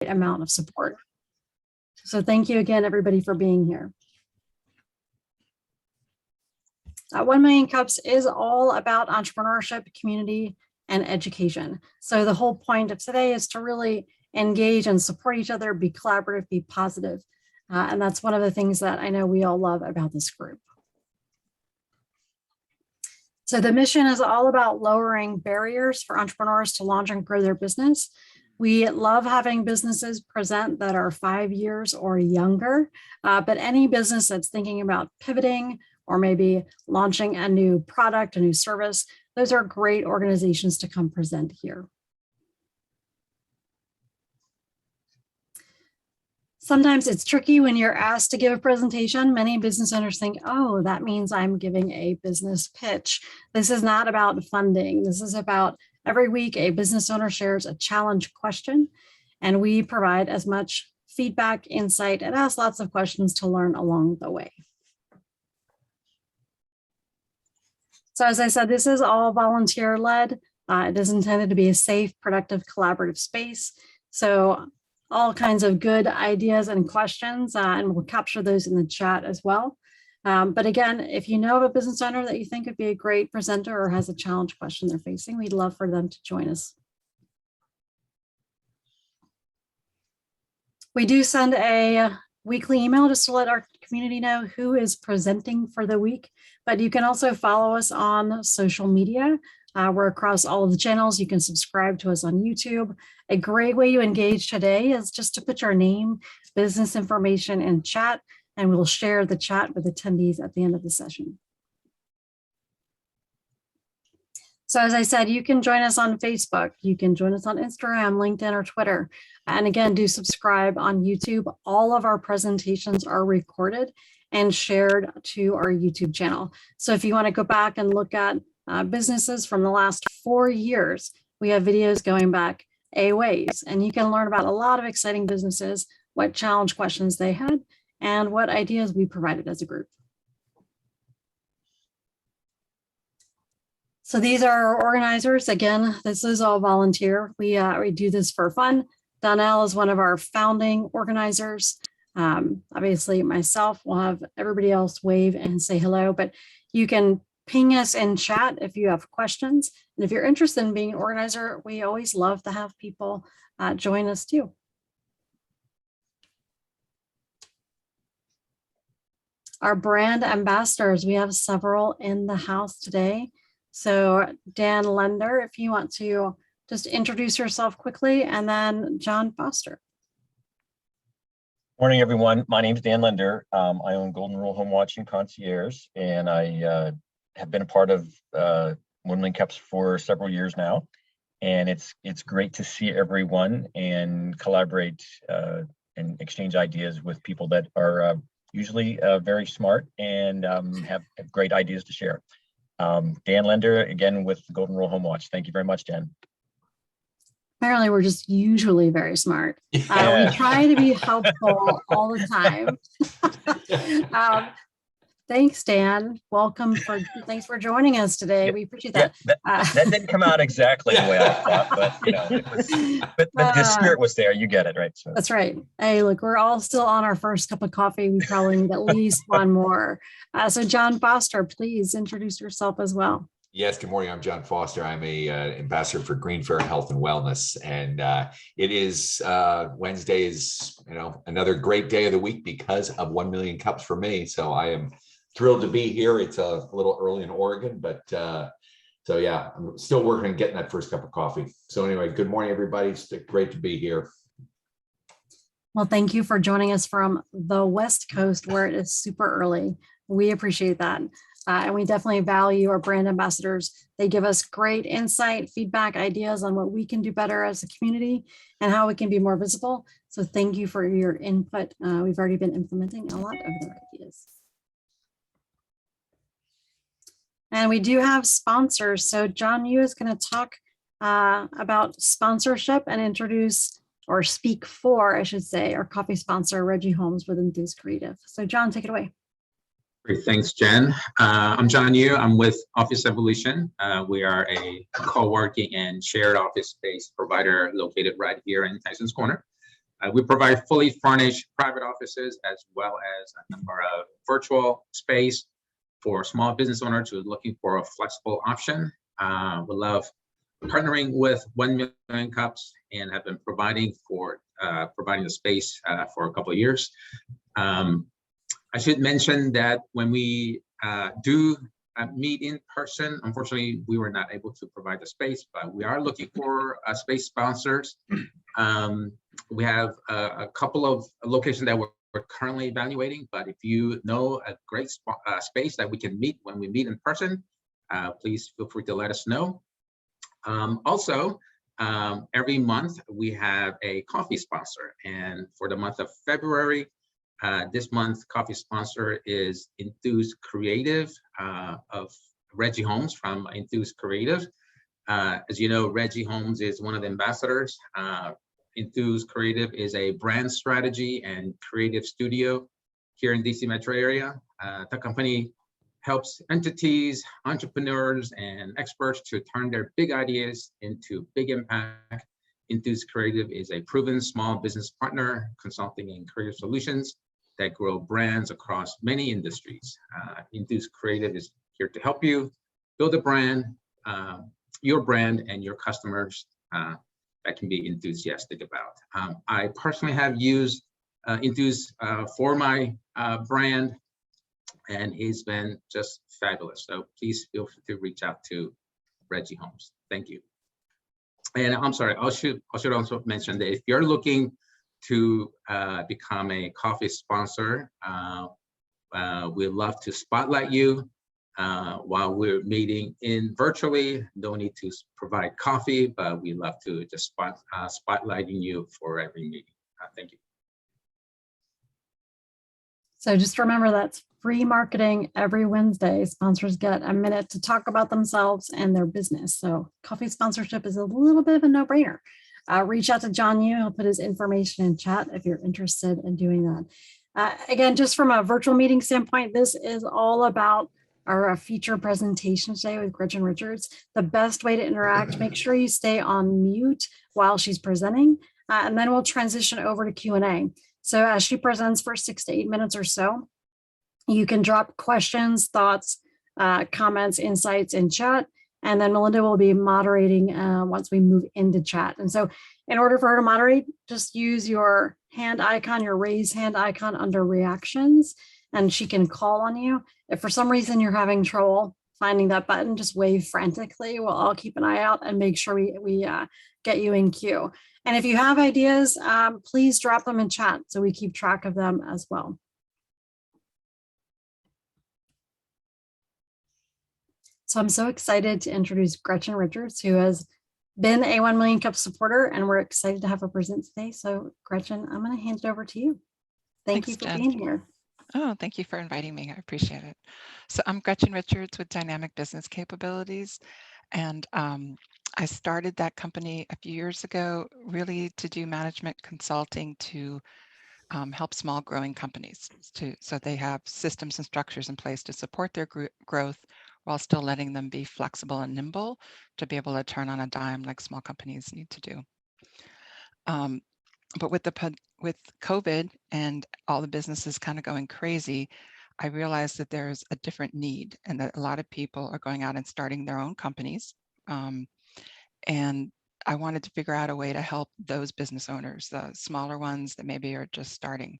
amount of support. So thank you again, everybody, for being here. 1 Million Cups is all about entrepreneurship, community, and education. So the whole point of today is to really engage and support each other, be collaborative, be positive. And that's one of the things that I know we all love about this group. So the mission is all about lowering barriers for entrepreneurs to launch and grow their business. We love having businesses present that are 5 years or younger, but any business that's thinking about pivoting or maybe launching a new product, a new service, those are great organizations to come present here. Sometimes it's tricky when you're asked to give a presentation. Many business owners think, oh, that means I'm giving a business pitch. This is not about funding. This is about every week a business owner shares a challenge question, and we provide as much feedback, insight, and ask lots of questions to learn along the way. So as I said, this is all volunteer-led. It is intended to be a safe, productive, collaborative space. So all kinds of good ideas and questions, and we'll capture those in the chat as well. But again, if you know of a business owner that you think would be a great presenter or has a challenge question they're facing, we'd love for them to join us. We do send a weekly email just to let our community know who is presenting for the week, but you can also follow us on social media. We're across all of the channels. You can subscribe to us on YouTube. A great way to engage today is just to put your name, business information in chat, and we'll share the chat with attendees at the end of the session. So as I said, you can join us on Facebook. You can join us on Instagram, LinkedIn, or Twitter. And again, do subscribe on YouTube. All of our presentations are recorded and shared to our YouTube channel. So if you want to go back and look at businesses from the last 4 years, we have videos going back a ways, and you can learn about a lot of exciting businesses, what challenge questions they had, and what ideas we provided as a group. So these are our organizers. Again, this is all volunteer. We do this for fun. Donnell is one of our founding organizers. Obviously myself, will have everybody else wave and say hello, but you can ping us in chat if you have questions. And if you're interested in being an organizer, we always love to have people join us too. Our brand ambassadors, we have several in the house today. So Dan Lender, if you want to just introduce yourself quickly, and then John Foster. Morning, everyone. My name is Dan Lender. I own Golden Rule Home Watching Concierge, and I have been a part of 1 Million Cups for several years now. And it's great to see everyone and collaborate and exchange ideas with people that are usually very smart and have great ideas to share. Dan Lender, again, with Golden Rule Home Watch. Thank you very much, Dan. Apparently, we're just usually very smart. Yeah. We try to be helpful all the time. Thanks, Dan. Thanks for joining us today. We appreciate that. Yeah, that didn't come out exactly the way I thought, but you know, but the spirit was there. You get it, right? So. That's right. Hey, look, we're all still on our first cup of coffee. We probably need at least one more. So John Foster, please introduce yourself as well. Yes, good morning. I'm John Foster. I'm a ambassador for Green Fair Health and Wellness, and it is Wednesday is another great day of the week because of 1 Million Cups for me. So I am thrilled to be here. It's a little early in Oregon, but so yeah, I'm still working on getting that first cup of coffee. So anyway, good morning, everybody. It's great to be here. Well, thank you for joining us from the West Coast, where it is super early. We appreciate that. And we definitely value our brand ambassadors. They give us great insight, feedback, ideas on what we can do better as a community and how we can be more visible. So thank you for your input. We've already been implementing a lot of their ideas. And we do have sponsors. So John Yu is going to talk about sponsorship and introduce, or speak for, I should say, our coffee sponsor, Reggie Holmes with Enthused Creative. So John, take it away. Great, thanks, Jen. I'm John Yu. I'm with Office Evolution. We are a co-working and shared office space provider located right here in Tyson's Corner. We provide fully furnished private offices as well as a number of virtual space for small business owners who are looking for a flexible option. We love partnering with 1 Million Cups and have been providing the space for a couple of years. I should mention that when we do meet in person, unfortunately, we were not able to provide the space, but we are looking for space sponsors. We have a couple of locations that we're currently evaluating, but if you know a great space that we can meet when we meet in person, please feel free to let us know. Also, every month we have a coffee sponsor, and for the month of February, this month coffee sponsor is Enthused Creative of Reggie Holmes from Enthused Creative. As you know, Reggie Holmes is one of the ambassadors. Enthused Creative is a brand strategy and creative studio here in DC metro area. The company helps entities, entrepreneurs, and experts to turn their big ideas into big impact. Enthused Creative is a proven small business partner, consulting and creative solutions that grow brands across many industries. Enthused Creative is here to help you build a brand, your brand and your customers that can be enthusiastic about. I personally have used Enthused for my brand, and he's been just fabulous. So please feel free to reach out to Reggie Holmes. Thank you. And I'm sorry, I should also mention that if you're looking to become a coffee sponsor, we'd love to spotlight you while we're meeting in virtually. No need to provide coffee, but we love to just spotlighting you for every meeting. Thank you. So just remember, that's free marketing every Wednesday. Sponsors get a minute to talk about themselves and their business. So coffee sponsorship is a little bit of a no-brainer. Reach out to John Yu. He'll put his information in chat if you're interested in doing that. Again, just from a virtual meeting standpoint, this is all about our feature presentation today with Gretchen Richards. The best way to interact, make sure you stay on mute while she's presenting, and then we'll transition over to Q&A. So as she presents for 6 to 8 minutes or so, you can drop questions, thoughts, comments, insights in chat, and then Melinda will be moderating once we move into chat. And so in order for her to moderate, just use your hand icon, your raise hand icon under reactions, and she can call on you. If for some reason you're having trouble finding that button, just wave frantically. We'll all keep an eye out and make sure we get you in queue. And if you have ideas, please drop them in chat so we keep track of them as well. So I'm so excited to introduce Gretchen Richards, who has been a 1 Million Cups supporter, and we're excited to have her present today. So Gretchen, I'm going to hand it over to you. Thanks, you for Jen. Being here. Oh, thank you for inviting me. I appreciate it. So I'm Gretchen Richards with Dynamic Business Capabilities, and I started that company a few years ago really to do management consulting to help small growing companies so they have systems and structures in place to support their growth while still letting them be flexible and nimble to be able to turn on a dime like small companies need to do. But with COVID and all the businesses kind of going crazy, I realized that there's a different need and that a lot of people are going out and starting their own companies. And I wanted to figure out a way to help those business owners, the smaller ones that maybe are just starting.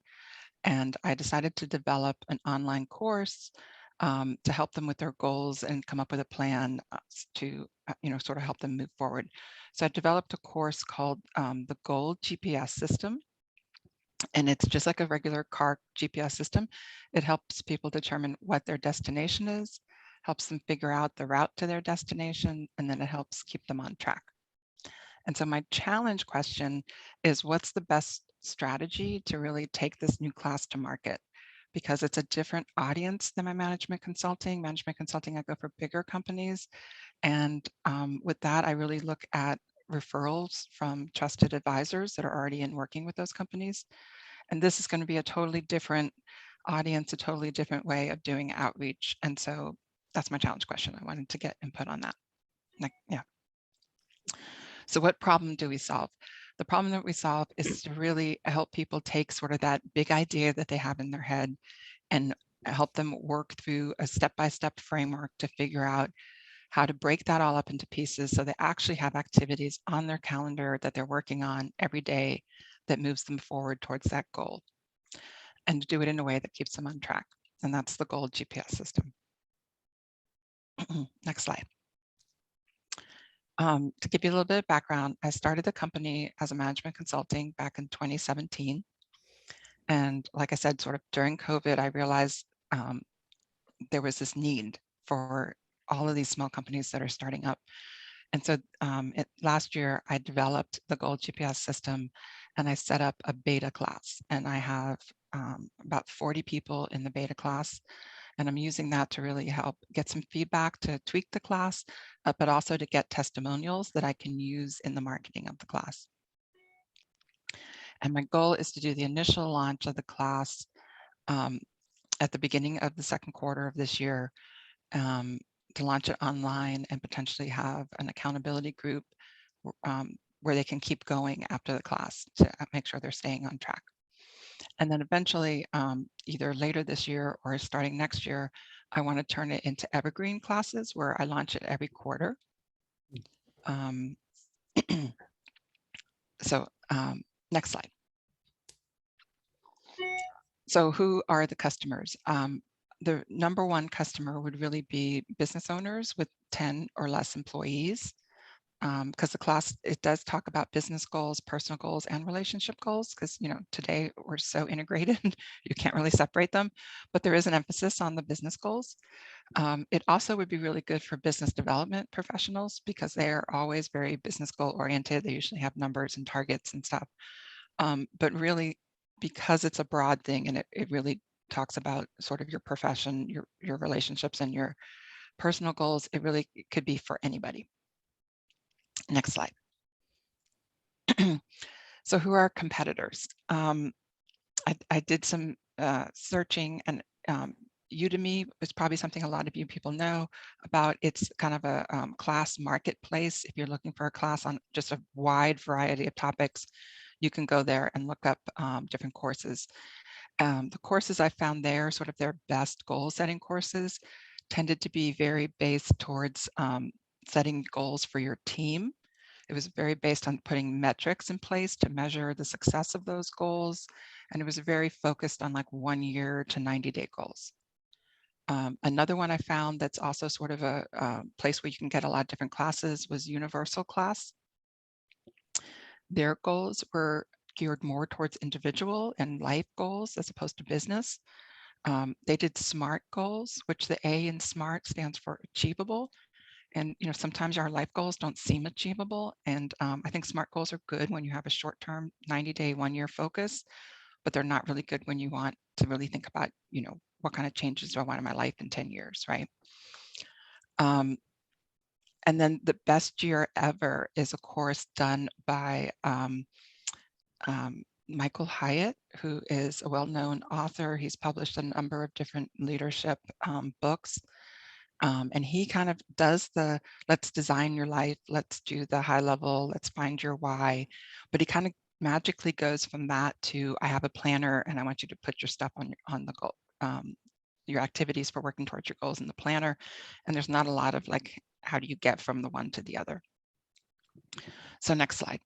And I decided to develop an online course to help them with their goals and come up with a plan to, sort of help them move forward. So I developed a course called the Gold GPS System. And it's just like a regular car GPS system. It helps people determine what their destination is, helps them figure out the route to their destination, and then it helps keep them on track. And so my challenge question is, what's the best strategy to really take this new class to market? Because it's a different audience than my management consulting. Management consulting, I go for bigger companies. And with that, I really look at referrals from trusted advisors that are already in working with those companies. And this is going to be a totally different audience, a totally different way of doing outreach. And so that's my challenge question. I wanted to get input on that. Yeah. So what problem do we solve? The problem that we solve is to really help people take sort of that big idea that they have in their head and help them work through a step-by-step framework to figure out how to break that all up into pieces so they actually have activities on their calendar that they're working on every day that moves them forward towards that goal, and to do it in a way that keeps them on track. And that's the gold GPS system. Next slide. To give you a little bit of background, I started the company as a management consulting back in 2017. And like I said, sort of during COVID, I realized there was this need for all of these small companies that are starting up. And so last year, I developed the Gold GPS system, and I set up a beta class. And I have about 40 people in the beta class. And I'm using that to really help get some feedback to tweak the class, but also to get testimonials that I can use in the marketing of the class. And my goal is to do the initial launch of the class at the beginning of the second quarter of this year, to launch it online and potentially have an accountability group where they can keep going after the class to make sure they're staying on track. And then eventually, either later this year or starting next year, I want to turn it into evergreen classes where I launch it every quarter. Next slide. So who are the customers? The number one customer would really be business owners with 10 or less employees, because the class, it does talk about business goals, personal goals, and relationship goals, because today we're so integrated, you can't really separate them, but there is an emphasis on the business goals. It also would be really good for business development professionals because they are always very business goal oriented. They usually have numbers and targets and stuff, but really, because it's a broad thing and it really talks about sort of your profession, your relationships, and your personal goals, it really could be for anybody. Next slide. So who are our competitors? I did some searching, and Udemy is probably something a lot of you people know about. It's kind of a class marketplace. If you're looking for a class on just a wide variety of topics, you can go there and look up different courses. The courses I found there, sort of their best goal setting courses, tended to be very based towards setting goals for your team. It was very based on putting metrics in place to measure the success of those goals. And it was very focused on like 1 year to 90-day goals. Another one I found that's also sort of a place where you can get a lot of different classes was Universal Class. Their goals were geared more towards individual and life goals as opposed to business. They did SMART goals, which the A in SMART stands for achievable. And sometimes our life goals don't seem achievable. And I think SMART goals are good when you have a short-term 90-day, 1-year focus, but they're not really good when you want to really think about, what kind of changes do I want in my life in 10 years, right? And then the best year ever is a course done by Michael Hyatt, who is a well-known author. He's published a number of different leadership books. And he kind of does the, let's design your life, let's do the high level, let's find your why. But he kind of magically goes from that to, I have a planner and I want you to put your stuff on the goal, your activities for working towards your goals in the planner. And there's not a lot of like, how do you get from the one to the other? So next slide.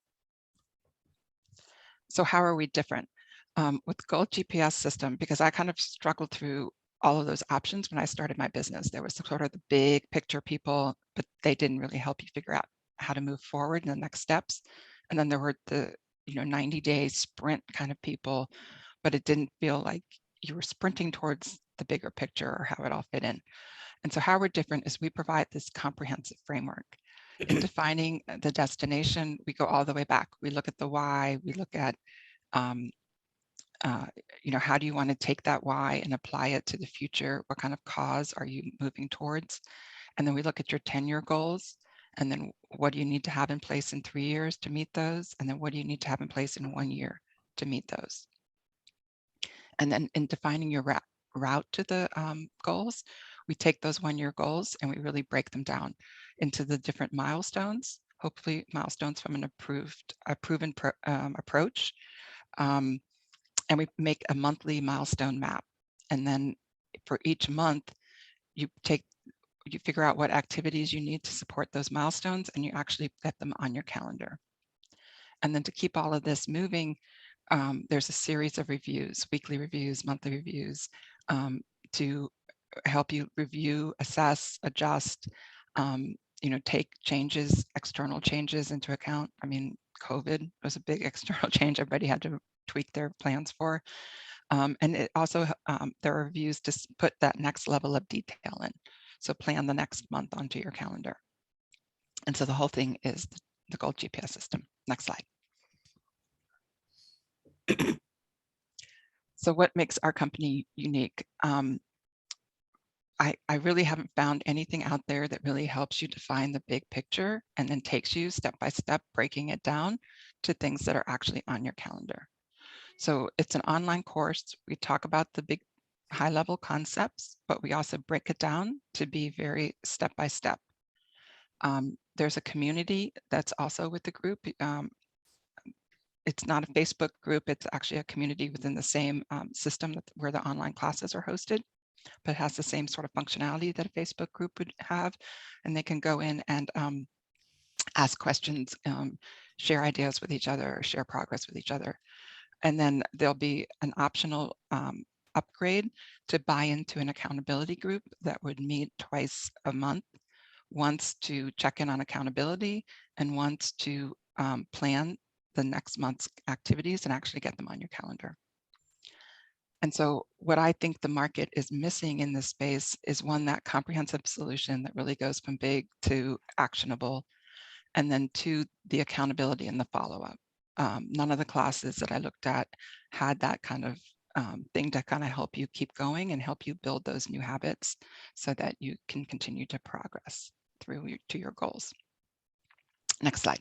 So how are we different? With the Gold GPS system, because I kind of struggled through all of those options when I started my business. There was sort of the big picture people, but they didn't really help you figure out how to move forward in the next steps. And then there were the 90-day sprint kind of people, but it didn't feel like you were sprinting towards the bigger picture or how it all fit in. And so how we're different is we provide this comprehensive framework. In defining the destination, we go all the way back. We look at the why, we look at how do you want to take that why and apply it to the future? What kind of cause are you moving towards? And then we look at your 10-year goals. And then what do you need to have in place in 3 years to meet those? And then what do you need to have in place in 1 year to meet those? And then in defining your route to the goals, we take those 1-year goals and we really break them down into the different milestones hopefully milestones from a proven approach. And we make a monthly milestone map. And then for each month, you figure out what activities you need to support those milestones, and you actually get them on your calendar. And then to keep all of this moving, there's a series of reviews, weekly reviews, monthly reviews, to help you review, assess, adjust, take changes, external changes into account. I mean, COVID was a big external change everybody had to tweak their plans for. And it also, there are reviews to put that next level of detail in. So plan the next month onto your calendar. And so the whole thing is the Gold GPS system. Next slide. So what makes our company unique? I really haven't found anything out there that really helps you define the big picture and then takes you step by step, breaking it down to things that are actually on your calendar. So it's an online course. We talk about the big high level concepts, but we also break it down to be very step by step. There's a community that's also with the group. It's not a Facebook group. It's actually a community within the same system where the online classes are hosted, but has the same sort of functionality that a Facebook group would have. And they can go in and ask questions, share ideas with each other, share progress with each other. And then there'll be an optional upgrade to buy into an accountability group that would meet twice a month, once to check in on accountability and once to plan the next month's activities and actually get them on your calendar. And so what I think the market is missing in this space is that comprehensive solution that really goes from big to actionable, and then to the accountability and the follow-up. None of the classes that I looked at had that kind of thing to kind of help you keep going and help you build those new habits so that you can continue to progress through to your goals. Next slide.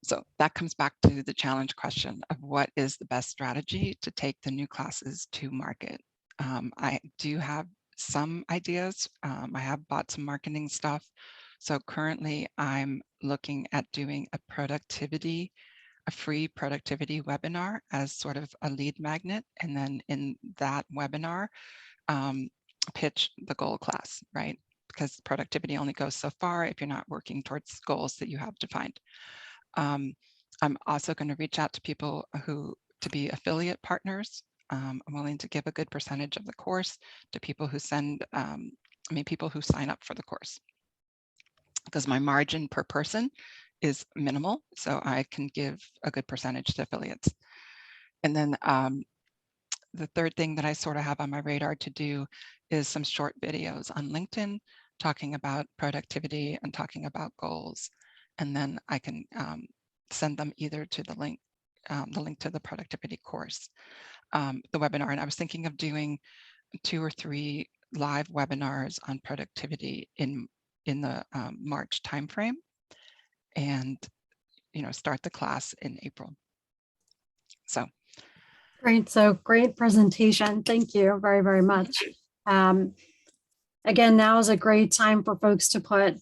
So that comes back to the challenge question of what is the best strategy to take the new classes to market. I do have some ideas. I have bought some marketing stuff. So currently I'm looking at doing a free productivity webinar as sort of a lead magnet. And then in that webinar, pitch the goal class, right? Because productivity only goes so far if you're not working towards goals that you have defined. I'm also going to reach out to people to be affiliate partners. I'm willing to give a good percentage of the course to people who people who sign up for the course, because my margin per person is minimal. So I can give a good percentage to affiliates. And then the third thing that I sort of have on my radar to do is some short videos on LinkedIn talking about productivity and talking about goals. And then I can send them either to the link to the productivity course, the webinar. And I was thinking of doing 2 or 3 live webinars on productivity in the March timeframe, and start the class in April. So Great. So great presentation. Thank you very, very much. Again, now is a great time for folks to put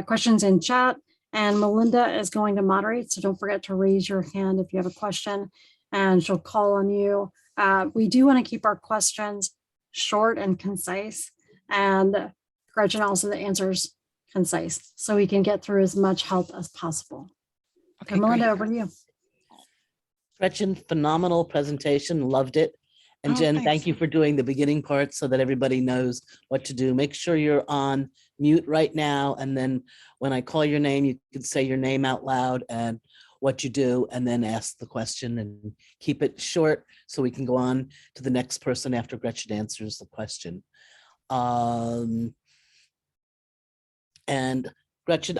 questions in chat, and Melinda is going to moderate. So don't forget to raise your hand if you have a question, and she'll call on you. We do want to keep our questions short and concise, and Gretchen also the answers concise, so we can get through as much help as possible. Okay, Melinda, over to you. Gretchen, phenomenal presentation, loved it. And Jen, thanks. Thank you for doing the beginning part so that everybody knows what to do. Make sure you're on mute right now. And then when I call your name, you can say your name out loud and what you do, and then ask the question, and keep it short so we can go on to the next person after Gretchen answers the question. And Gretchen,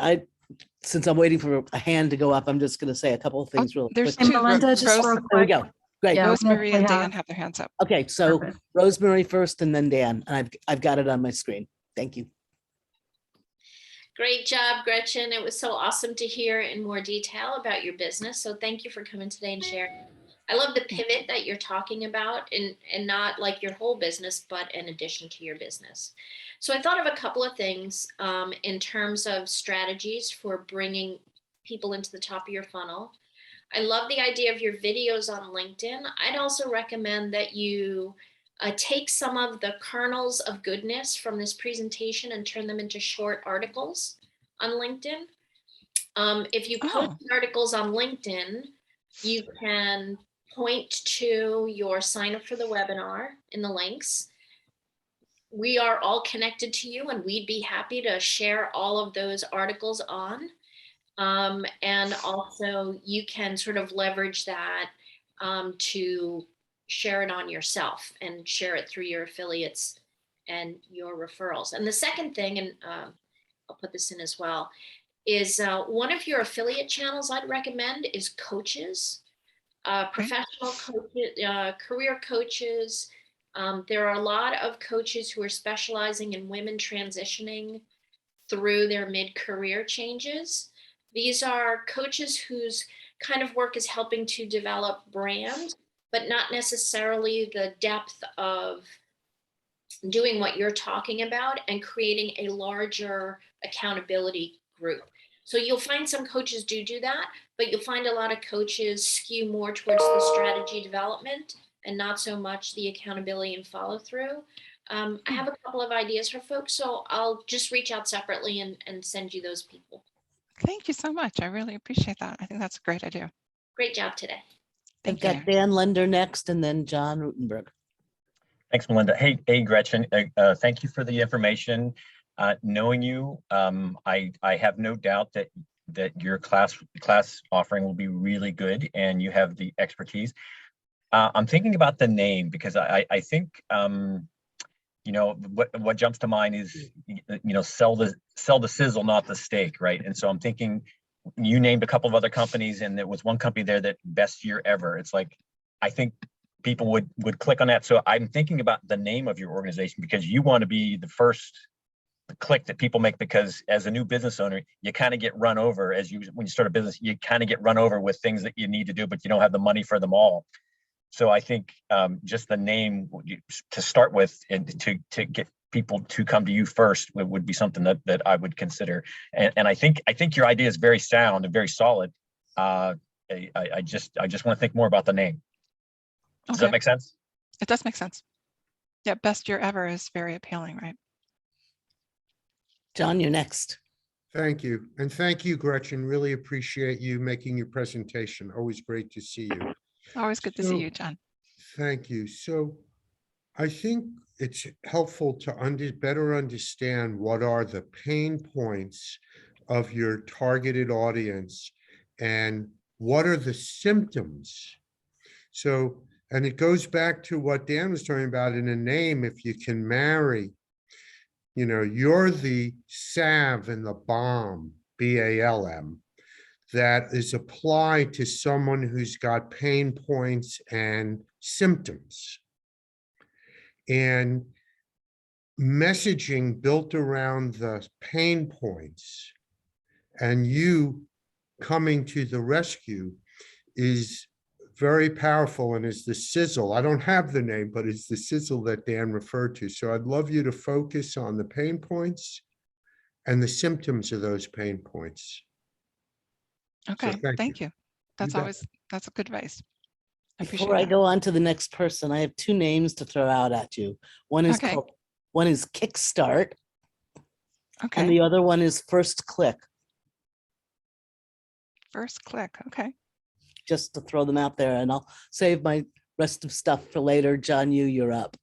since I'm waiting for a hand to go up, I'm just going to say a couple of things real quick. There's And 2. Melinda, just real There we quick. go. Great. Yeah, Rosemary and Dan have. have their hands up. Okay, so Perfect. Rosemary first and then Dan. And I've got it on my screen. Thank you. Great job, Gretchen. It was so awesome to hear in more detail about your business. So thank you for coming today and sharing. I love the pivot that you're talking about, and not like your whole business, but in addition to your business. So I thought of a couple of things in terms of strategies for bringing people into the top of your funnel. I love the idea of your videos on LinkedIn. I'd also recommend that you take some of the kernels of goodness from this presentation and turn them into short articles on LinkedIn. If you post articles on LinkedIn, you can point to your sign up for the webinar in the links. We are all connected to you, and we'd be happy to share all of those articles on. And also you can sort of leverage that to share it on yourself and share it through your affiliates and your referrals. And the second thing, and I'll put this in as well, is one of your affiliate channels I'd recommend is coaches, professional coaches, career coaches. There are a lot of coaches who are specializing in women transitioning through their mid-career changes. These are coaches whose kind of work is helping to develop brand, but not necessarily the depth of doing what you're talking about and creating a larger accountability group. So you'll find some coaches do that, but you'll find a lot of coaches skew more towards the strategy development and not so much the accountability and follow through. I have a couple of ideas for folks, so I'll just reach out separately and send you those people. Thank you so much. I really appreciate that. I think that's a great idea. Great job today. I've Thank you. got Dan Lender next and then John Rutenberg. Thanks, Melinda. Hey, Gretchen. Thank you for the information. Knowing you, I have no doubt that your class offering will be really good, and you have the expertise. I'm thinking about the name because I think you know what jumps to mind is sell the sizzle, not the steak, right? And so I'm thinking you named a couple of other companies, and there was one company there that best year ever. It's like I think people would click on that. So I'm thinking about the name of your organization because you want to be the first click that people make, because as a new business owner, you kind of get run over when you start a business, you kind of get run over with things that you need to do, but you don't have the money for them all. So I think just the name to start with and to get people to come to you first would be something that I would consider. And I think your idea is very sound and very solid. I just want to think more about the name. Does that make sense? It does make sense. Yeah, best year ever is very appealing, right? John, you're next. Thank you. And thank you, Gretchen. Really appreciate you making your presentation. Always great to see you. Always good to see you, John. Thank you. So I think it's helpful to better understand what are the pain points of your targeted audience and what are the symptoms. So, and it goes back to what Dan was talking about in a name. If you can marry, you're the salve and the balm, BALM, that is applied to someone who's got pain points and symptoms. And messaging built around the pain points and you coming to the rescue is very powerful and is the sizzle. I don't have the name, but it's the sizzle that Dan referred to. So I'd love you to focus on the pain points and the symptoms of those pain points. Okay, So thank you. That's a good advice. Before I go on to the next person, I have two names to throw out at you. One is Kickstart. Okay. And the other one is First Click. First Click. Okay. Just to throw them out there, and I'll save my rest of stuff for later. John, you're up.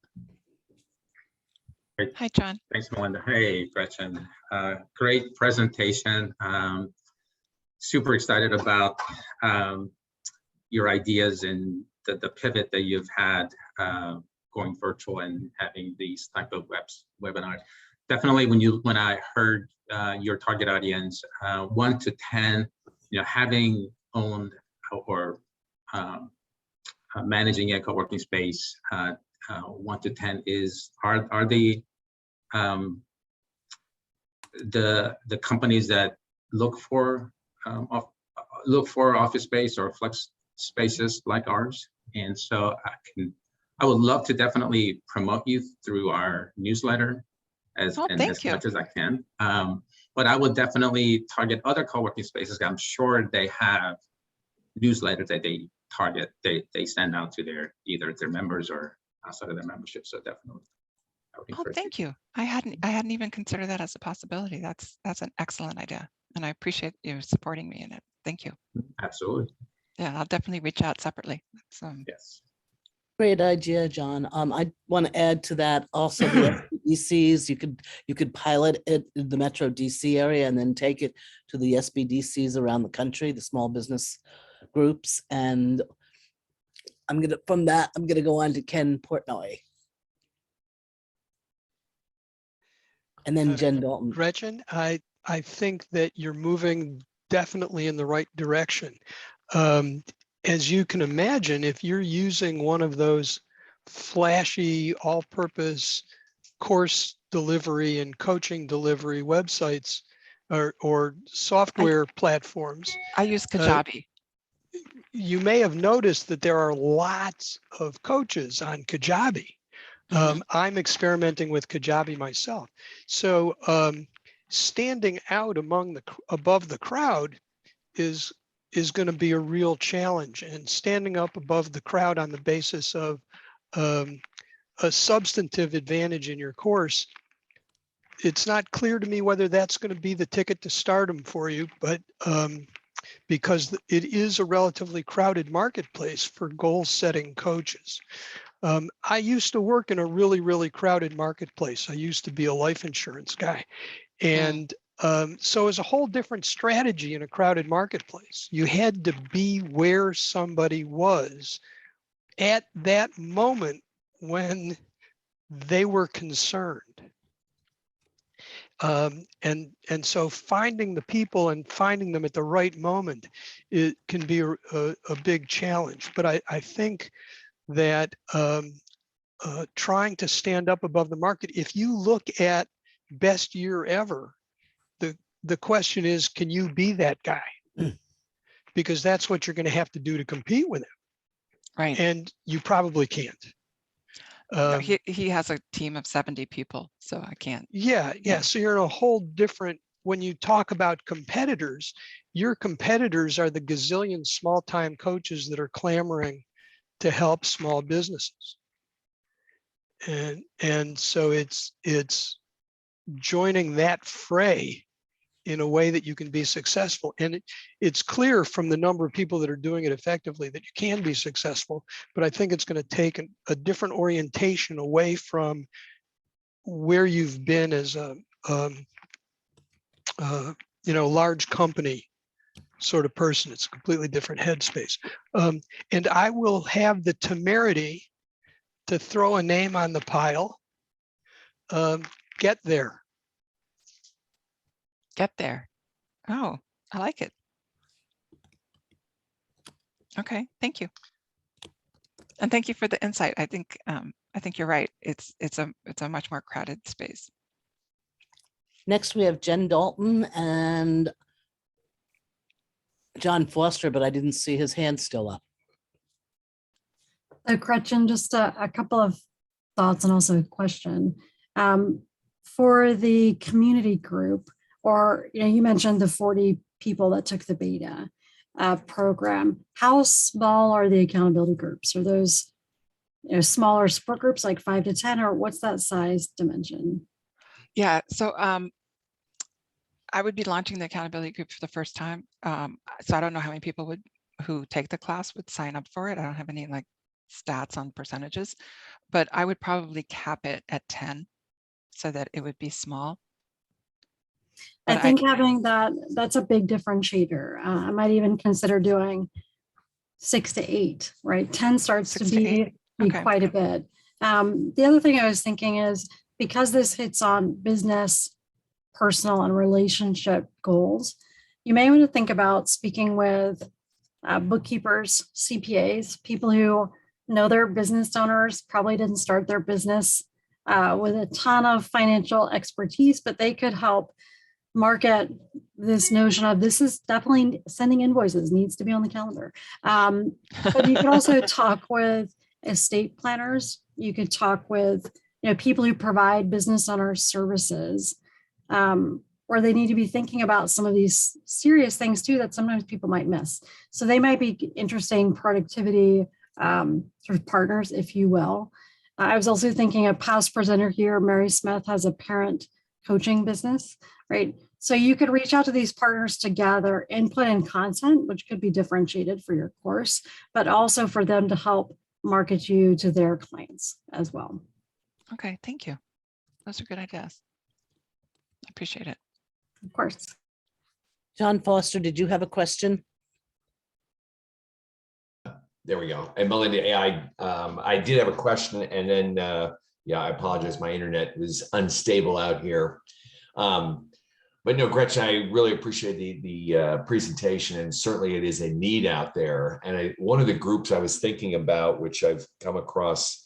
Hi, John. Thanks, Melinda. Hey, Gretchen. Great presentation. Super excited about your ideas and the pivot that you've had going virtual and having these type of webinars. Definitely, when I heard your target audience, 1 to 10, having owned or managing a co-working space, 1 to 10 are the companies that look for office space or flex spaces like ours. And so I would love to definitely promote you through our newsletter as thank you. much as I can. But I would definitely target other co-working spaces. I'm sure they have newsletters that they target, they send out to either their members or outside of their membership. So definitely. I would encourage Thank you. I hadn't even considered that as a possibility. That's an excellent idea. And I appreciate you supporting me in it. Thank you. Absolutely. Yeah, I'll definitely reach out separately. Yes. Great idea, John. I want to add to that also the SBDCs. You could pilot it in the Metro DC area and then take it to the SBDCs around the country, the small business groups. And from that, I'm gonna go on to Ken Portnoy. And then Jen Dalton. Gretchen, I think that you're moving definitely in the right direction. As you can imagine, if you're using one of those flashy all-purpose course delivery and coaching delivery websites or software platforms, I use Kajabi. you may have noticed that there are lots of coaches on Kajabi. I'm experimenting with Kajabi myself. So standing out above the crowd is going to be a real challenge, and standing up above the crowd on the basis of a substantive advantage in your course, it's not clear to me whether that's going to be the ticket to stardom for you, but because it is a relatively crowded marketplace for goal setting coaches. I used to work in a really, really crowded marketplace. I used to be a life insurance guy. And so it was a whole different strategy in a crowded marketplace. You had to be where somebody was at that moment when they were concerned. And so finding the people and finding them at the right moment, it can be a big challenge. But I think that trying to stand up above the market, if you look at best year ever, the question is, can you be that guy? Because that's what you're going to have to do to compete with him. Right. And you probably can't. He has a team of 70 people, so I can't. Yeah. So you're in a whole different, when you talk about competitors, your competitors are the gazillion small-time coaches that are clamoring to help small businesses. And so it's joining that fray in a way that you can be successful. And it's clear from the number of people that are doing it effectively that you can be successful, but I think it's going to take a different orientation away from where you've been as a large company sort of person. It's a completely different headspace. And I will have the temerity to throw a name on the pile. Get there. Get there. Oh, I like it. Okay, thank you. And thank you for the insight. I think you're right. It's a much more crowded space. Next, we have Jen Dalton and John Foster, but I didn't see his hand still up. So Gretchen, just a couple of thoughts and also a question. For the community group, or you mentioned the 40 people that took the beta program, how small are the accountability groups? Are those smaller support groups like 5 to 10, or what's that size dimension? Yeah, so I would be launching the accountability group for the first time. So I don't know how many people who take the class would sign up for it. I don't have any stats on percentages, but I would probably cap it at 10 so that it would be small. I think having that's a big differentiator. I might even consider doing 6 to 8, right? 10 starts to be quite a bit. The other thing I was thinking is, because this hits on business, personal, and relationship goals, you may want to think about speaking with bookkeepers, CPAs, people who know their business owners, probably didn't start their business with a ton of financial expertise, but they could help market this notion of this is definitely sending invoices, needs to be on the calendar. But you can also talk with estate planners. You could talk with, people who provide business owner services, where they need to be thinking about some of these serious things too that sometimes people might miss. So they might be interesting productivity sort of partners, if you will. I was also thinking a past presenter here, Mary Smith, has a parent coaching business, right? So you could reach out to these partners to gather input and content, which could be differentiated for your course, but also for them to help market you to their clients as well. Okay, thank you. Those are good ideas. I appreciate it. Of course. John Foster, did you have a question? There we go. And Melinda, I did have a question, and then yeah, I apologize. My internet was unstable out here. But no, Gretchen, I really appreciate the presentation, and certainly it is a need out there. And one of the groups I was thinking about, which I've come across,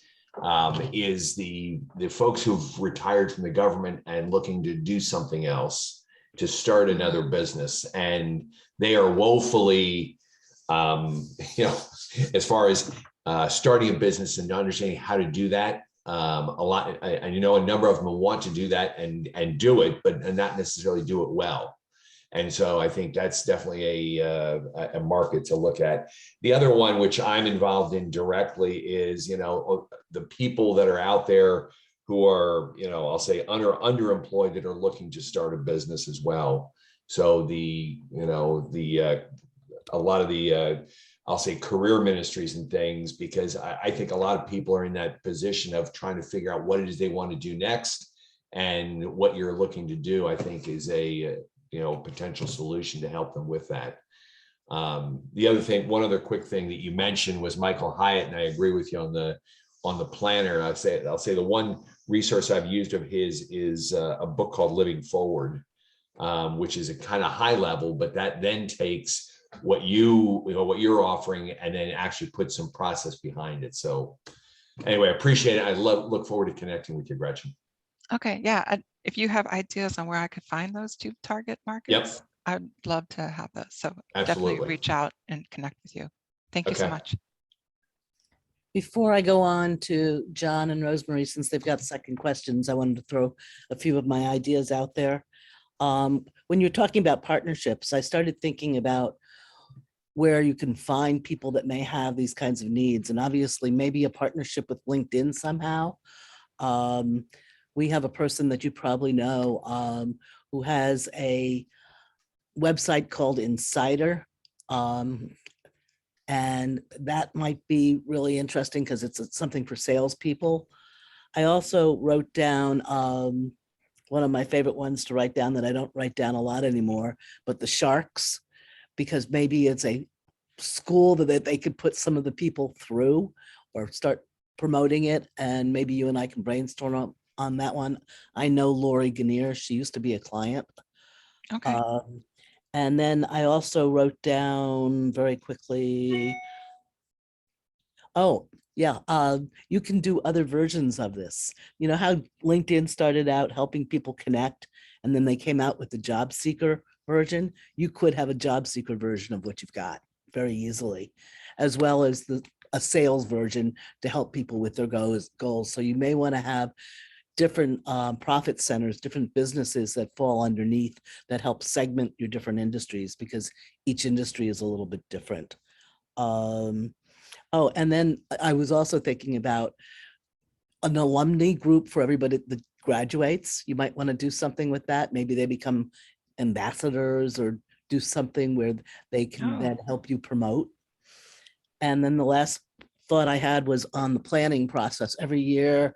is the folks who've retired from the government and looking to do something else, to start another business, and they are woefully, as far as starting a business and understanding how to do that. A number of them will want to do that and do it, but not necessarily do it well. And so I think that's definitely a market to look at. The other one, which I'm involved in directly, is, the people that are out there who are, I'll say underemployed, that are looking to start a business as well. So a lot of the, I'll say career ministries and things, because I think a lot of people are in that position of trying to figure out what it is they want to do next, and what you're looking to do, I think, is a potential solution to help them with that. The other thing, one other quick thing that you mentioned was Michael Hyatt, and I agree with you on the planner. I'll say the one resource I've used of his is a book called Living Forward, which is a kind of high level, but that then takes what you're offering and then actually put some process behind it. So anyway, I appreciate it. I look forward to connecting with you, Gretchen. Okay, yeah. If you have ideas on where I could find those two target markets, I'd love to have those. So definitely reach out and connect with you. Thank you so much. Before I go on to John and Rosemary, since they've got second questions, I wanted to throw a few of my ideas out there. When you're talking about partnerships, I started thinking about where you can find people that may have these kinds of needs, and obviously maybe a partnership with LinkedIn somehow. We have a person that you probably know who has a website called Insider, and that might be really interesting because it's something for salespeople. I also wrote down one of my favorite ones to write down that I don't write down a lot anymore, but the Sharks, because maybe it's a school that they could put some of the people through or start promoting it, and maybe you and I can brainstorm on that one. I know Lori Gannier, she used to be a client. Okay. And then I also wrote down very quickly, you can do other versions of this. You know how LinkedIn started out helping people connect, and then they came out with the job seeker version? You could have a job seeker version of what you've got very easily, as well as a sales version to help people with their goals. So you may want to have different profit centers, different businesses that fall underneath that help segment your different industries, because each industry is a little bit different. And then I was also thinking about an alumni group for everybody that graduates. You might want to do something with that. Maybe they become ambassadors or do something where they can then help you promote. And then the last thought I had was on the planning process every year.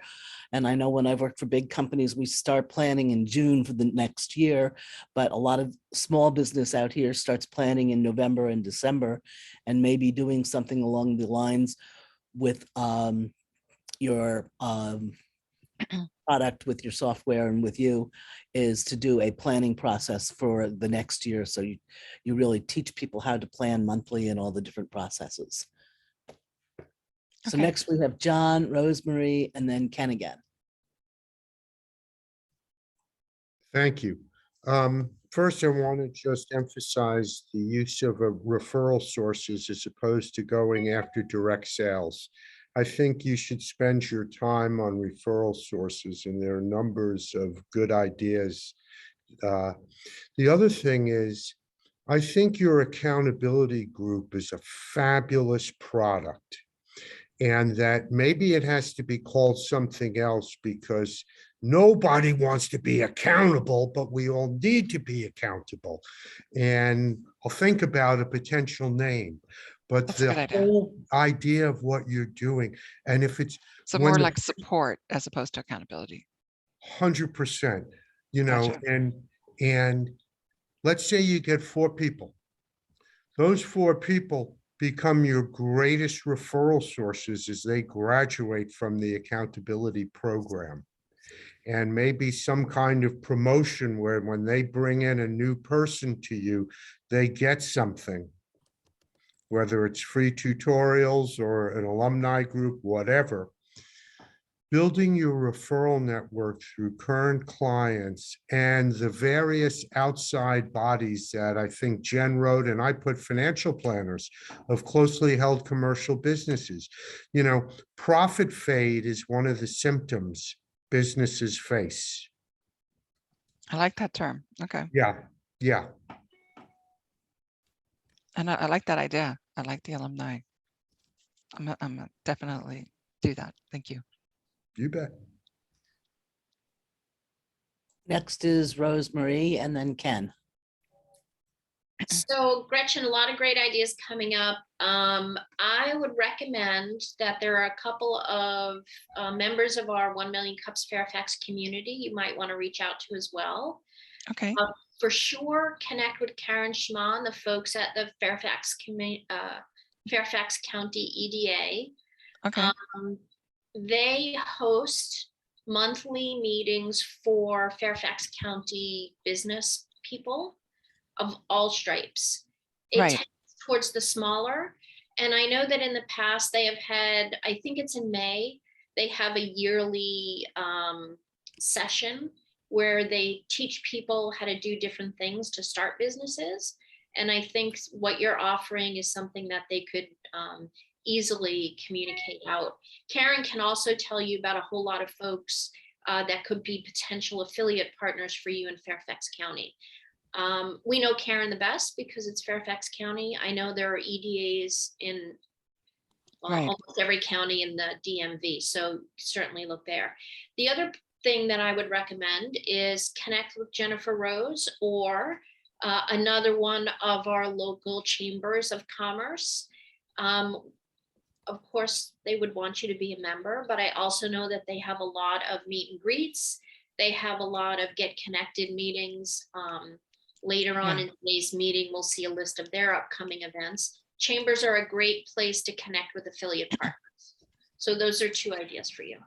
And I know when I've worked for big companies, we start planning in June for the next year, but a lot of small business out here starts planning in November and December, and maybe doing something along the lines with your product, with your software and with you, is to do a planning process for the next year. So you really teach people how to plan monthly and all the different processes. So next we have John, Rosemary, and then Ken again. Thank you. First, I want to just emphasize the use of referral sources as opposed to going after direct sales. I think you should spend your time on referral sources, and there are numbers of good ideas. The other thing is, I think your accountability group is a fabulous product, and that maybe it has to be called something else because nobody wants to be accountable, but we all need to be accountable. And I'll think about a potential name, but That's a good the idea. whole idea of what you're doing, and if it's So when more the like support as opposed to accountability. 100%, you know, Gotcha. and let's say you get 4 people. Those 4 people become your greatest referral sources as they graduate from the accountability program. And maybe some kind of promotion where when they bring in a new person to you, they get something, whether it's free tutorials or an alumni group, whatever. Building your referral network through current clients and the various outside bodies that I think Jen wrote, and I put financial planners of closely held commercial businesses. You know, profit fade is one of the symptoms businesses face. I like that term. Okay. Yeah, yeah. And I like that idea. I like the alumni. I'm definitely do that. Thank you. You bet. Next is Rosemary and then Ken. So Gretchen, a lot of great ideas coming up. I would recommend that there are a couple of members of our 1 Million Cups Fairfax community you might want to reach out to as well. Okay. For sure, connect with Karen Schmann, the folks at the Fairfax County EDA. Okay. They host monthly meetings for Fairfax County business people of all stripes. It Right. tends towards the smaller. And I know that in the past they have had, I think it's in May, they have a yearly session where they teach people how to do different things to start businesses. And I think what you're offering is something that they could easily communicate out. Karen can also tell you about a whole lot of folks that could be potential affiliate partners for you in Fairfax County. We know Karen the best because it's Fairfax County. I know there are EDAs in Right. almost every county in the DMV, so certainly look there. The other thing that I would recommend is connect with Jennifer Rose or another one of our local chambers of commerce. Of course, they would want you to be a member, but I also know that they have a lot of meet and greets. They have a lot of get connected meetings. Later on in today's meeting, we'll see a list of their upcoming events. Chambers are a great place to connect with affiliate partners. So those are 2 ideas for you.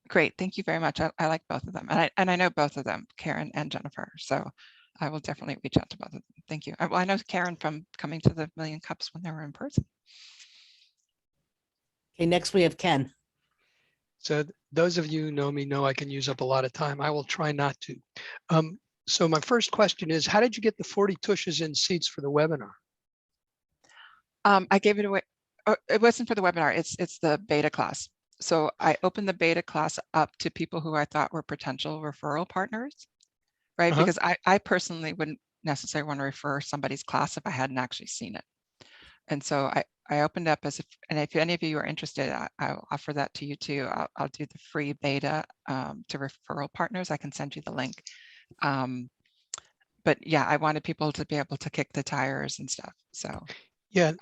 Great. Thank you very much. I like both of them. And I know both of them, Karen and Jennifer. So I will definitely reach out to both of them. Thank you. Well, I know Karen from coming to the Million Cups when they were in person. Okay, next we have Ken. So those of you who know me know I can use up a lot of time. I will try not to. So my first question is, how did you get the 40 Tushes in seats for the webinar? I gave it away. Oh, it wasn't for the webinar. It's the beta class. So I opened the beta class up to people who I thought were potential referral partners, right? Because I personally wouldn't necessarily want to refer somebody's class if I hadn't actually seen it. And so I opened up as if, and if any of you are interested, I'll offer that to you too. I'll do the free beta to referral partners. I can send you the link. But yeah, I wanted people to be able to kick the tires and stuff. So yeah.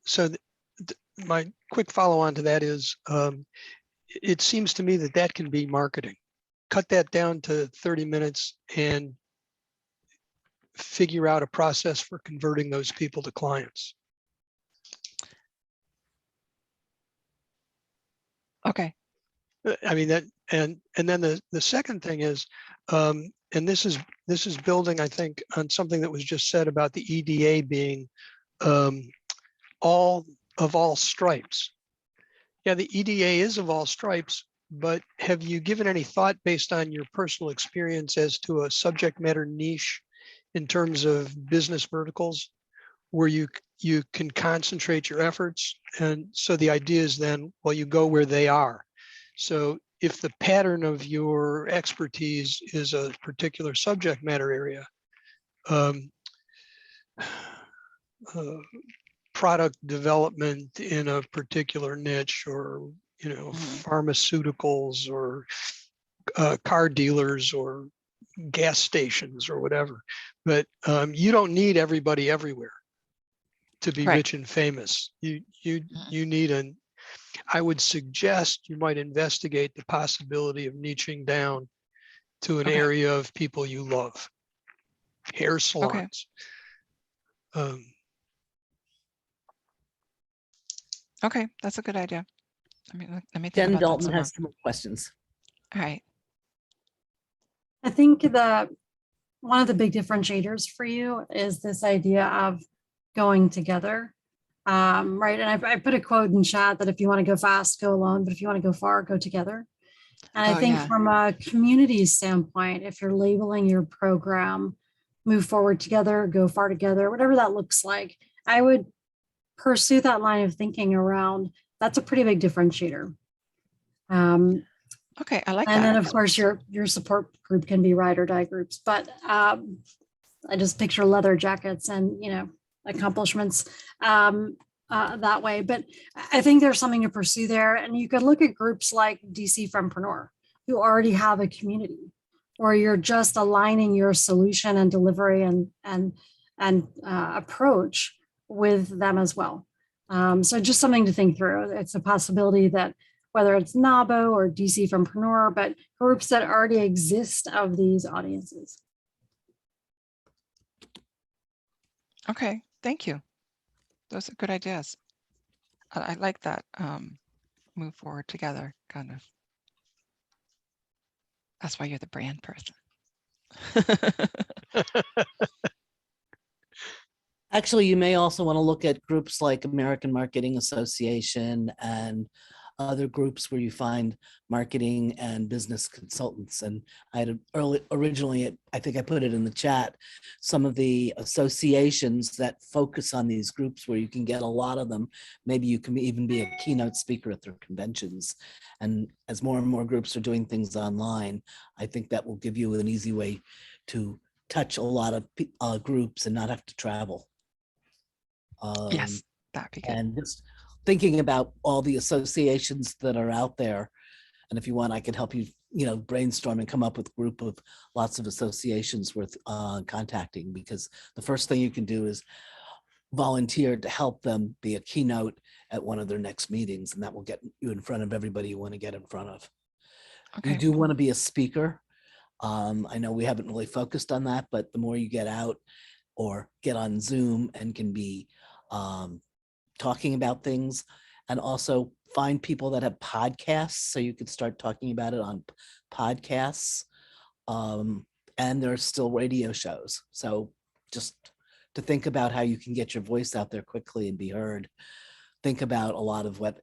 So my quick follow on to that is, it seems to me that can be marketing. Cut that down to 30 minutes and figure out a process for converting those people to clients. okay. I mean, that, and then the second thing is, and this is building, I think, on something that was just said about the EDA being all of all stripes. Yeah, the EDA is of all stripes, but have you given any thought based on your personal experience as to a subject matter niche in terms of business verticals where you can concentrate your efforts? And so the idea is then, well, you go where they are. So if the pattern of your expertise is a particular subject matter area, product development in a particular niche, or pharmaceuticals, or car dealers, or gas stations, or whatever. But you don't need everybody everywhere to be Right. rich and famous. You need an. I would suggest you might investigate the possibility of niching down to an Okay. area of people you love. Hair salons. Okay, that's a good idea. Let me think Jen about that Dalton some more. has some more questions. All right. I think that one of the big differentiators for you is this idea of going together. Right. And I put a quote in chat that if you want to go fast, go alone, but if you want to go far, go together. And I Oh, think yeah. from a community standpoint, if you're labeling your program, move forward together, go far together, whatever that looks like, I would pursue that line of thinking around. That's a pretty big differentiator. Okay, I like And that. then of course your support group can be ride or die groups, but I just picture leather jackets and accomplishments that way. But I think there's something to pursue there, and you could look at groups like DC Fempreneur, who already have a community, or you're just aligning your solution and delivery and approach with them as well. So just something to think through. It's a possibility that whether it's NABO or DC Fempreneur, but groups that already exist of these audiences. Okay, thank you. Those are good ideas. I like that. Move forward together, kind of. That's why you're the brand person. Actually, you may also want to look at groups like American Marketing Association and other groups where you find marketing and business consultants. And I had originally, I think I put it in the chat, some of the associations that focus on these groups where you can get a lot of them. Maybe you can even be a keynote speaker at their conventions. And as more and more groups are doing things online, I think that will give you an easy way to touch a lot of groups and not have to travel. Yes, that'd be good. And just thinking about all the associations that are out there. And if you want, I can help you, brainstorm and come up with a group of lots of associations worth contacting, because the first thing you can do is volunteer to help them be a keynote at one of their next meetings. And that will get you in front of everybody you want to get in front of. Okay. You do want to be a speaker. I know we haven't really focused on that, but the more you get out or get on Zoom and can be talking about things, and also find people that have podcasts so you could start talking about it on podcasts. And there's still radio shows. So just to think about how you can get your voice out there quickly and be heard. Think about a lot of what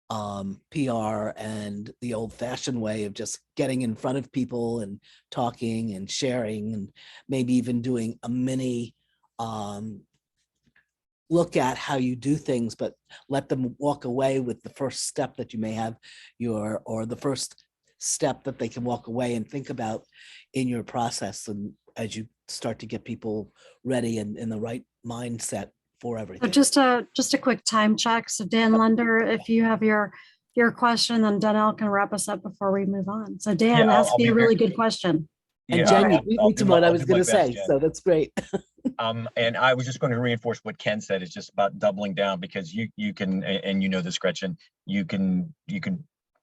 PR and the old-fashioned way of just getting in front of people and talking and sharing, and maybe even doing a mini look at how you do things, but let them walk away with the first step that you may have or the first step that they can walk away and think about in your process, and as you start to get people ready and in the right mindset for everything. So just a quick time check. So Dan Lender, if you have your question, then Donnell can wrap us up before we move on. So Dan, Yeah, has to I'll be be a really very- good question. And Yeah, Jen, you I'll beat me do to my- what I I'll was do my going to best, say, Jen. so that's great. And I was just going to reinforce what Ken said. It's just about doubling down, because you can, and this, Gretchen, you can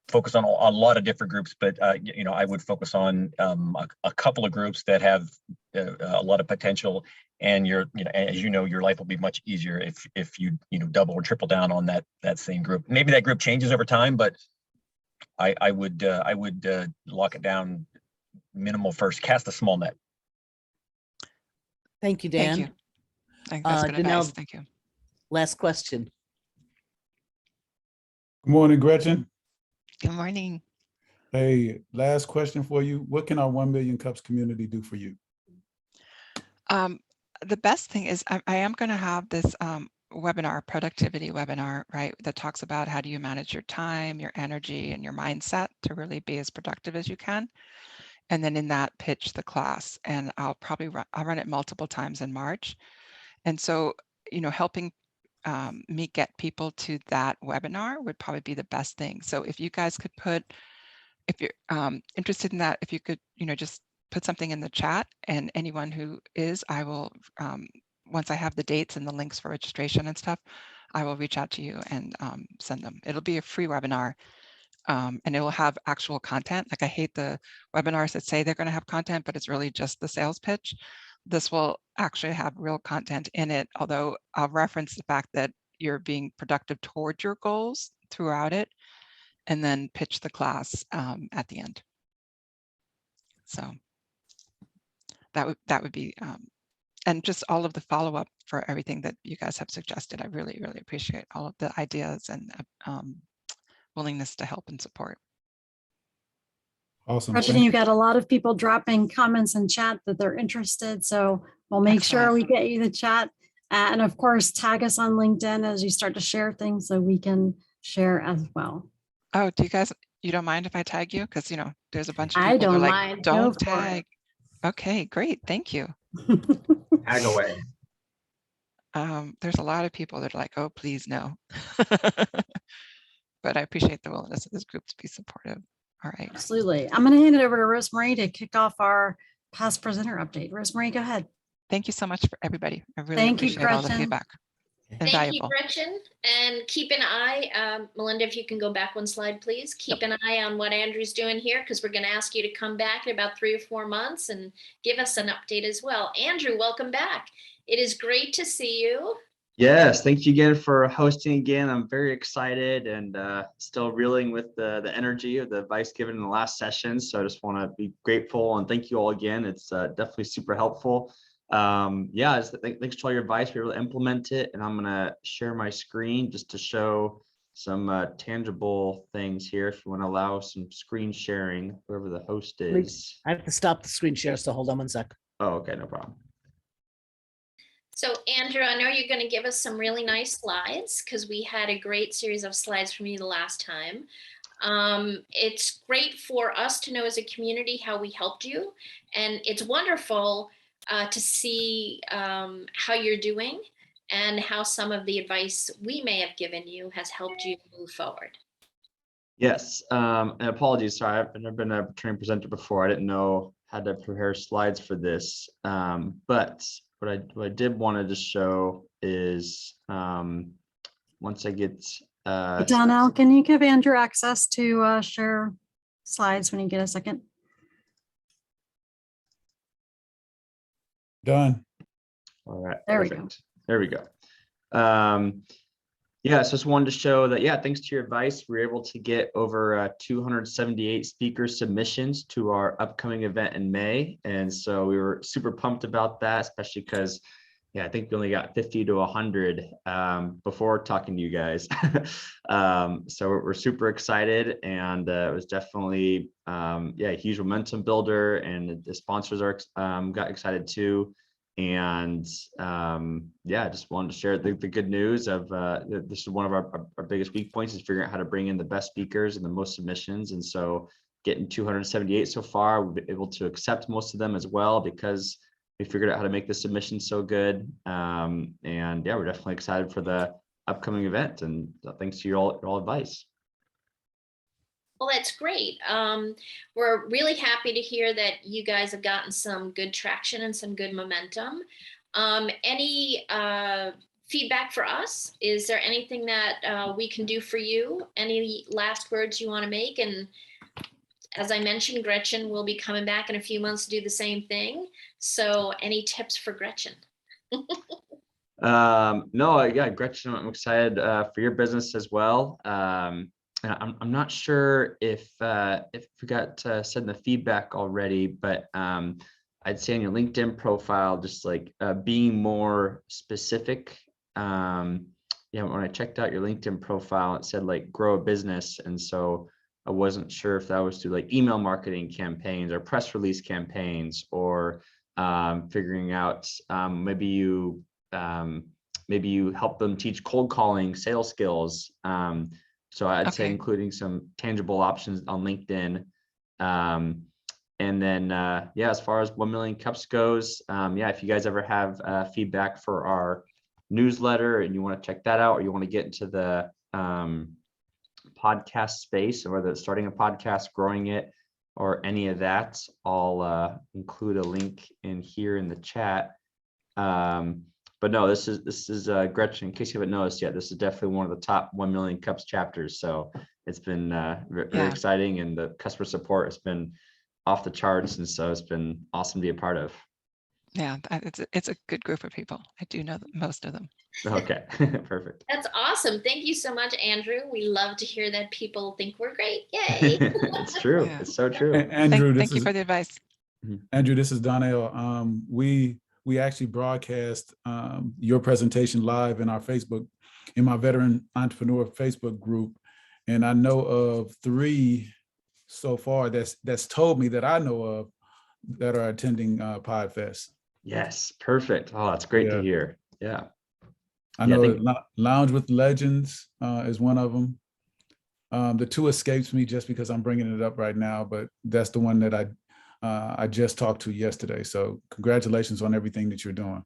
focus on a lot of different groups, but I would focus on a couple of groups that have a lot of potential, and your life will be much easier if you double or triple down on that same group. Maybe that group changes over time, but I would lock it down minimal first. Cast a small net. Thank you, Dan. Thank you. I think that's good Danelle, advice. Thank you. last question. Good morning, Gretchen. Good morning. Hey, last question for you. What can our 1 Million Cups community do for you? The best thing is I am going to have this webinar, productivity webinar, right, that talks about how do you manage your time, your energy, and your mindset to really be as productive as you can. And then in that, pitch the class. And I'll run it multiple times in March. And so, helping me get people to that webinar would probably be the best thing. So if you guys could if you're interested in that, if you could, just put something in the chat, and anyone who is, I will, once I have the dates and the links for registration and stuff, I will reach out to you and send them. It'll be a free webinar, and it will have actual content. Like, I hate the webinars that say they're going to have content, but it's really just the sales pitch. This will actually have real content in it, although I'll reference the fact that you're being productive towards your goals throughout it, and then pitch the class at the end. So that would be, and just all of the follow-up for everything that you guys have suggested. I really, really appreciate all of the ideas and willingness to help and support. Awesome. Gretchen, Thank you got a lot of people dropping comments in chat that they're interested. So we'll make sure Excellent. we get you the chat. And of course, tag us on LinkedIn as you start to share things so we can share as well. Oh, you don't mind if I tag you? Because, there's a bunch of I people that are don't like, mind. Go don't for tag. Okay, great. Thank you. Tag away. There's a lot of people that are like, oh, please no. But I appreciate the willingness of this group to be supportive. All right. Absolutely. I'm going to hand it over to Rosemary to kick off our past presenter update. Rosemary, go ahead. Thank you so much for everybody. I really Thank you, appreciate all the Gretchen. feedback. And Thank you, valuable. Gretchen. And keep an eye, Melinda, if you can go back one slide, please. Keep an eye on what Andrew's doing here, because we're going to ask you to come back in about 3 or 4 months and give us an update as well. Andrew, welcome back. It is great to see you. Yes, thank you again for hosting again. I'm very excited and still reeling with the energy of the advice given in the last session. So I just want to be grateful and thank you all again. It's definitely super helpful. Yeah, thanks to all your advice. We were able to implement it, and I'm going to share my screen just to show some tangible things here. If you want to allow some screen sharing, whoever the host is. I have to stop the screen share, so hold on 1 sec. Oh, okay, no problem. So Andrew, I know you're going to give us some really nice slides, because we had a great series of slides from you the last time. It's great for us to know as a community how we helped you. And it's wonderful to see how you're doing and how some of the advice we may have given you has helped you move forward. Yes, and apologies. Sorry, I've never been a training presenter before. I didn't know how to prepare slides for this. But what I did want to just show is once I get Donnell, can you give Andrew access to share slides when you get a second? Done. All right. There perfect. we go. There we go. Yeah, so just wanted to show that, yeah, thanks to your advice, we were able to get over 278 speaker submissions to our upcoming event in May. And so we were super pumped about that, especially because, yeah, I think we only got 50 to 100 before talking to you guys. So we're super excited, and it was definitely, yeah, a huge momentum builder, and the sponsors are got excited too. And yeah, I just wanted to share the good news of this is one of our biggest weak points, is figuring out how to bring in the best speakers and the most submissions. And so getting 278 so far, we've been able to accept most of them as well, because we figured out how to make the submission so good. And yeah, we're definitely excited for the upcoming event, and thanks to your all advice. Well, that's great. We're really happy to hear that you guys have gotten some good traction and some good momentum. Any feedback for us? Is there anything that we can do for you? Any last words you want to make? And as I mentioned, Gretchen will be coming back in a few months to do the same thing. So any tips for Gretchen? No, yeah, Gretchen, I'm excited for your business as well. I'm not sure if we got said in the feedback already, but I'd say on your LinkedIn profile, just like being more specific. Yeah, when I checked out your LinkedIn profile, it said like grow a business, and so I wasn't sure if that was through like email marketing campaigns or press release campaigns, or figuring out maybe you help them teach cold calling, sales skills. So I'd say Okay. including some tangible options on LinkedIn. And then, yeah, as far as 1 Million Cups goes, yeah, if you guys ever have feedback for our newsletter and you want to check that out, or you want to get into the podcast space, or whether it's starting a podcast, growing it, or any of that, I'll include a link in here in the chat. But no, this is Gretchen, in case you haven't noticed yet, this is definitely one of the top 1 Million Cups chapters. So it's been very Yeah. exciting, and the customer support has been off the charts. And so it's been awesome to be a part of. Yeah, it's a good group of people. I do know most of them. Okay, perfect. That's awesome. Thank you so much, Andrew. We love to hear that people think we're great. Yay. It's true. Yeah. It's so true. Andrew, Thank you for the advice. Andrew, this is Donnell. We actually broadcast your presentation live in our Facebook, in my veteran entrepreneur Facebook group, and I know of 3 so far that's told me that I know of that are attending PodFest. Yes, perfect. Oh, that's great to Yeah. hear. Yeah. I Yeah, know Lounge with Legends is one of them. The 2 escapes me just because I'm bringing it up right now, but that's the one that I just talked to yesterday. So congratulations on everything that you're doing.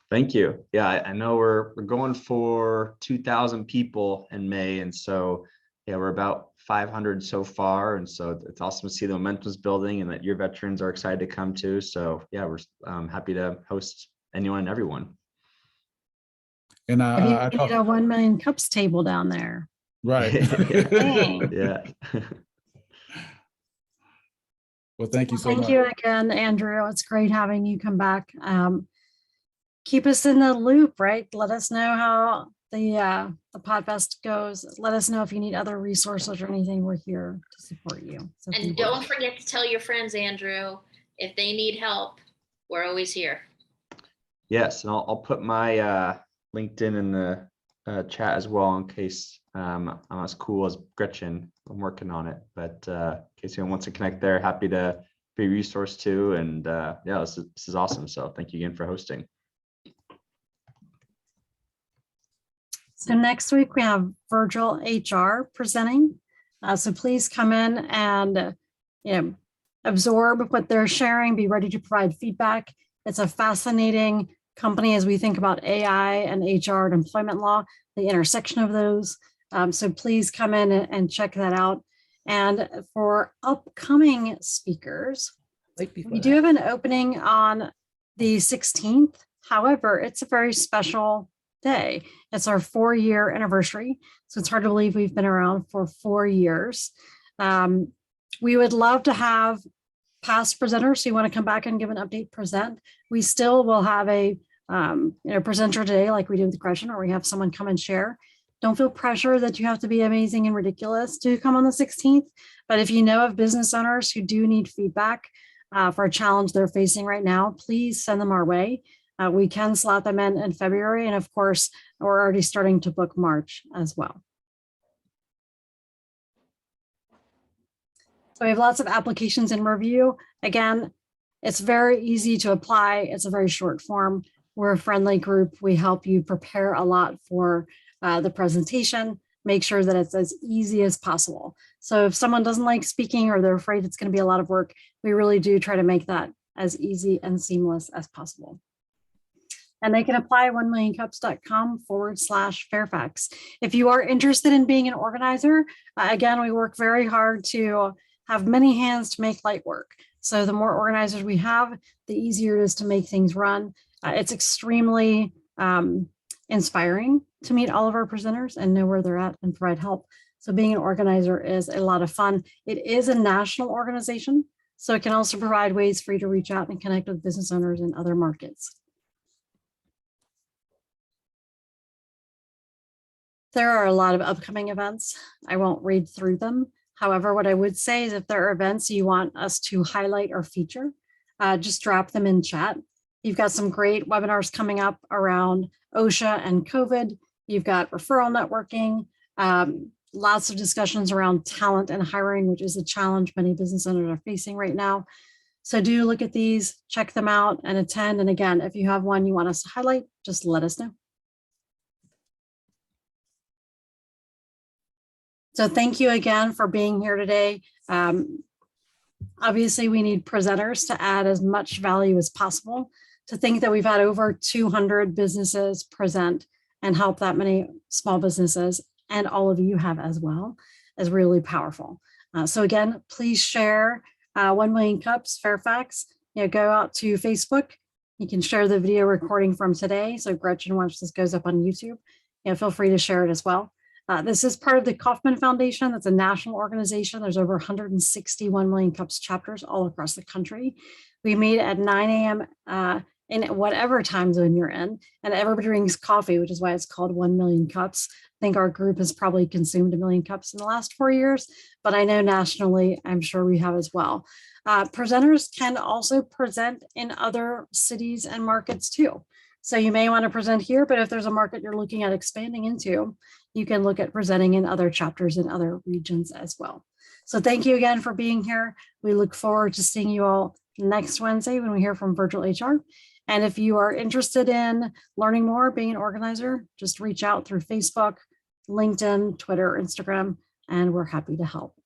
Thank you. Yeah, I know we're going for 2,000 people in May, and so yeah, we're about 500 so far, and so it's awesome to see the momentum's building and that your veterans are excited to come too. So yeah, we're happy to host anyone and everyone. And If you I need a 1 Million Cups table down there. right. Dang. Yeah. Well, thank you so Thank much. you again, Andrew. It's great having you come back. Keep us in the loop, right? Let us know how the PodFest goes. Let us know if you need other resources or anything. We're here to support you. So And don't forget to tell your friends, Andrew, if they need help, we're always here. Yes, and I'll put my LinkedIn in the chat as well, in case I'm as cool as Gretchen. I'm working on it, but in case anyone wants to connect there, happy to be a resource too. And yeah, this is awesome. So thank you again for hosting. So next week we have Virgil HR presenting. So please come in and absorb what they're sharing. Be ready to provide feedback. It's a fascinating company as we think about AI and HR and employment law, the intersection of those. So please come in and check that out. And for upcoming speakers, we do have an opening on the 16th. However, it's a very special day. It's our 4-year anniversary. So it's hard to believe we've been around for 4 years. We would love to have past presenters who want to come back and give an update present. We still will have a presenter today like we did with Gretchen, or we have someone come and share. Don't feel pressure that you have to be amazing and ridiculous to come on the 16th. But if you know of business owners who do need feedback for a challenge they're facing right now, please send them our way. We can slot them in February. And of course, we're already starting to book March as well. So we have lots of applications in review. Again, it's very easy to apply. It's a very short form. We're a friendly group. We help you prepare a lot for the presentation, make sure that it's as easy as possible. So if someone doesn't like speaking or they're afraid it's going to be a lot of work, we really do try to make that as easy and seamless as possible. And they can apply 1millioncups.com/Fairfax. If you are interested in being an organizer, again, we work very hard to have many hands to make light work. So the more organizers we have, the easier it is to make things run. It's extremely inspiring to meet all of our presenters and know where they're at and provide help. So being an organizer is a lot of fun. It is a national organization, so it can also provide ways for you to reach out and connect with business owners in other markets. There are a lot of upcoming events. I won't read through them. However, what I would say is if there are events you want us to highlight or feature, just drop them in chat. You've got some great webinars coming up around OSHA and COVID. You've got referral networking. lots of discussions around talent and hiring, which is a challenge many business owners are facing right now. So do look at these, check them out and attend. And again, if you have one you want us to highlight, just let us know. So thank you again for being here today. Obviously, we need presenters to add as much value as possible. To think that we've had over 200 businesses present and help that many small businesses, and all of you have as well, is really powerful. So again, please share 1 Million Cups Fairfax. Go out to Facebook. You can share the video recording from today. So Gretchen, once this goes up on YouTube, feel free to share it as well. This is part of the Kauffman Foundation. That's a national organization. There's over 160 1 Million Cups chapters all across the country. We meet at 9 a.m. In whatever time zone you're in, and everybody drinks coffee, which is why it's called 1 Million Cups. I think our group has probably consumed 1 million cups in the last 4 years, but I know nationally, I'm sure we have as well. Presenters can also present in other cities and markets too. So you may want to present here, but if there's a market you're looking at expanding into, you can look at presenting in other chapters in other regions as well. So thank you again for being here. We look forward to seeing you all next Wednesday when we hear from Virtual HR. And if you are interested in learning more, being an organizer, just reach out through Facebook, LinkedIn, Twitter, Instagram, and we're happy to help.